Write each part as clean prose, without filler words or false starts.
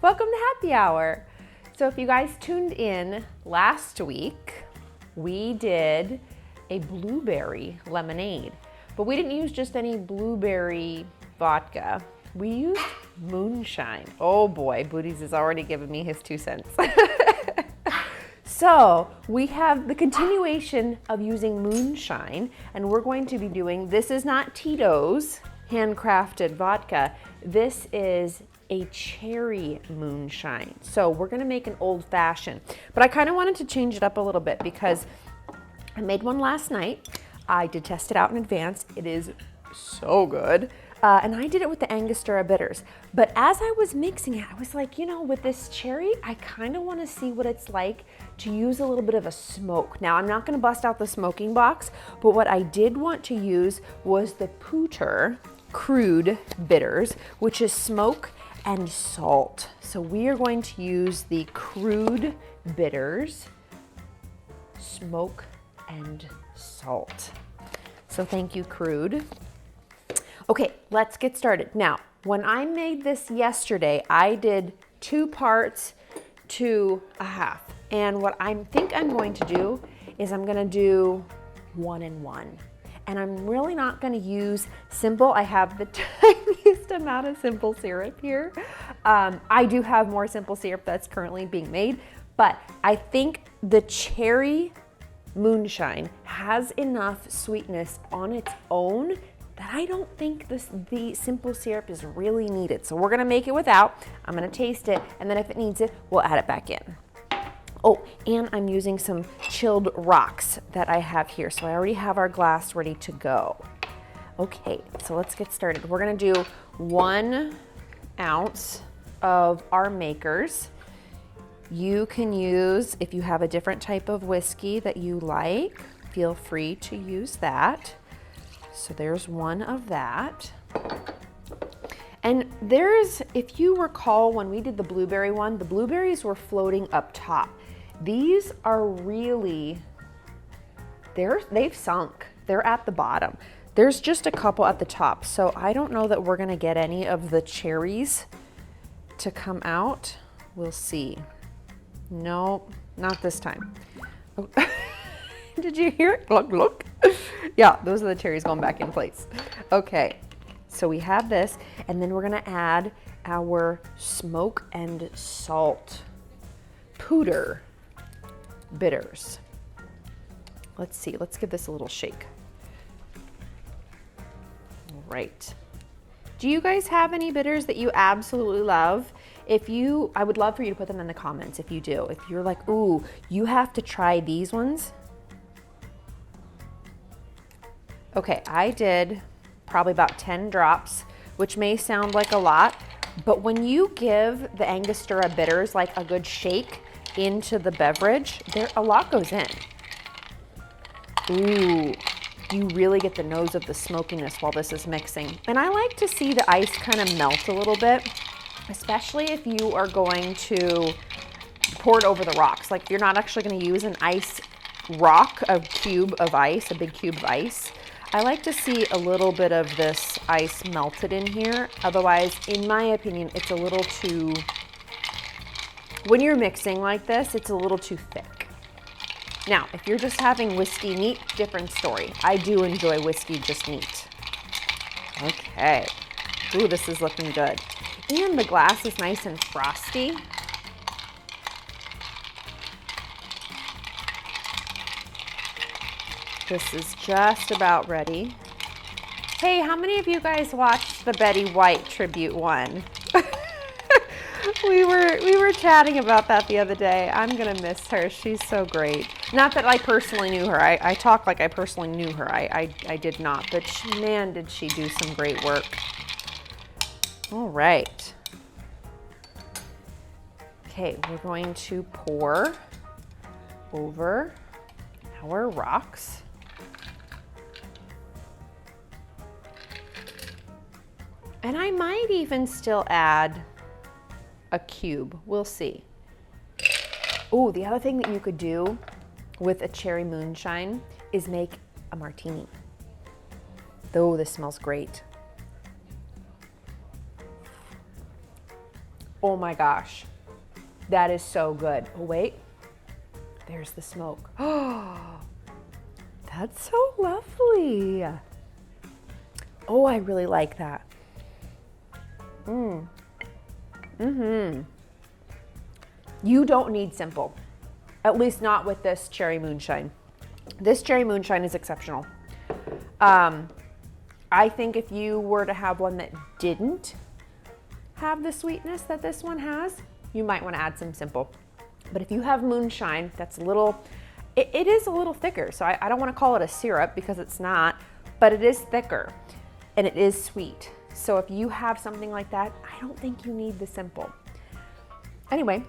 welcome to Happy Hour. So if you guys tuned in last week, we did a blueberry lemonade, but we didn't use just any blueberry vodka. We used moonshine. Oh boy, Booties is already giving me his 2 cents. So we have the continuation of using moonshine, and we're going to be doing, this is not Tito's handcrafted vodka. This is a cherry moonshine. So we're gonna make an old fashioned, but I kind of wanted to change it up a little bit because I made one last night. I did test it out in advance. It is so good. And I did it with the Angostura bitters. But as I was mixing it, I was like, you know, with this cherry, I kind of want to see what it's like to use a little bit of a smoke. Now, I'm not going to bust out the smoking box, but what I did want to use was the Pooter crude bitters, which is smoke and salt. So we are going to use the crude bitters, smoke and salt. So thank you, crude. Okay, let's get started. Now, when I made this yesterday, I did 2 parts to a half. And what I think I'm going to do is I'm gonna do 1 and 1. And I'm really not gonna use simple. I have the tiniest amount of simple syrup here. I do have more simple syrup that's currently being made, but I think the cherry moonshine has enough sweetness on its own that I don't think the simple syrup is really needed. So we're gonna make it without. I'm gonna taste it, and then if it needs it, we'll add it back in. Oh, and I'm using some chilled rocks that I have here. So I already have our glass ready to go. Okay, so let's get started. We're gonna do 1 ounce of our makers. You can use, if you have a different type of whiskey that you like, feel free to use that. So there's 1 of that. And there's, if you recall when we did the blueberry one, the blueberries were floating up top. These are really, they've sunk. They're at the bottom. There's just a couple at the top. So I don't know that we're gonna get any of the cherries to come out. We'll see. No, not this time. Oh. Did you hear it? Look, look. Yeah, those are the cherries going back in place. Okay, so we have this, and then we're gonna add our smoke and salt Pooter bitters. Let's see, let's give this a little shake. All right. Do you guys have any bitters that you absolutely love? If you, I would love for you to put them in the comments if you do. If you're like, ooh, you have to try these ones. Okay, I did probably about 10 drops, which may sound like a lot, but when you give the Angostura bitters like a good shake into the beverage, a lot goes in. Ooh, you really get the nose of the smokiness while this is mixing. And I like to see the ice kind of melt a little bit, especially if you are going to pour it over the rocks. Like if you're not actually gonna use an ice rock, a cube of ice, a big cube of ice, I like to see a little bit of this ice melted in here. Otherwise, in my opinion, it's a little too, when you're mixing like this, it's a little too thick. Now, if you're just having whiskey neat, different story. I do enjoy whiskey just neat. Okay. Ooh, this is looking good. And the glass is nice and frosty. This is just about ready. Hey, how many of you guys watched the Betty White tribute one? we were chatting about that the other day. I'm gonna miss her. She's so great. Not that I personally knew her. I talk like I personally knew her. I did not, but man, did she do some great work. All right. Okay, we're going to pour over our rocks. And I might even still add a cube. We'll see. Oh, the other thing that you could do with a cherry moonshine is make a martini. Oh, this smells great. Oh my gosh, that is so good. Oh wait, there's the smoke. Oh, that's so lovely. Oh, I really like that. You don't need simple, at least not with this cherry moonshine. This cherry moonshine is exceptional. I think if you were to have one that didn't have the sweetness that this one has, you might want to add some simple. But if you have moonshine, that's a little, it is a little thicker. So I don't want to call it a syrup because it's not, but it is thicker and it is sweet. So if you have something like that, I don't think you need the simple. Anyway,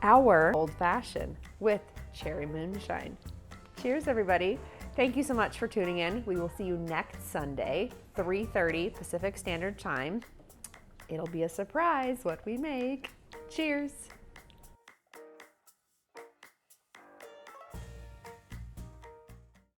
our old fashioned with cherry moonshine. Cheers, everybody. Thank you so much for tuning in. We will see you next Sunday, 3:30 Pacific Standard Time. It'll be a surprise what we make. Cheers.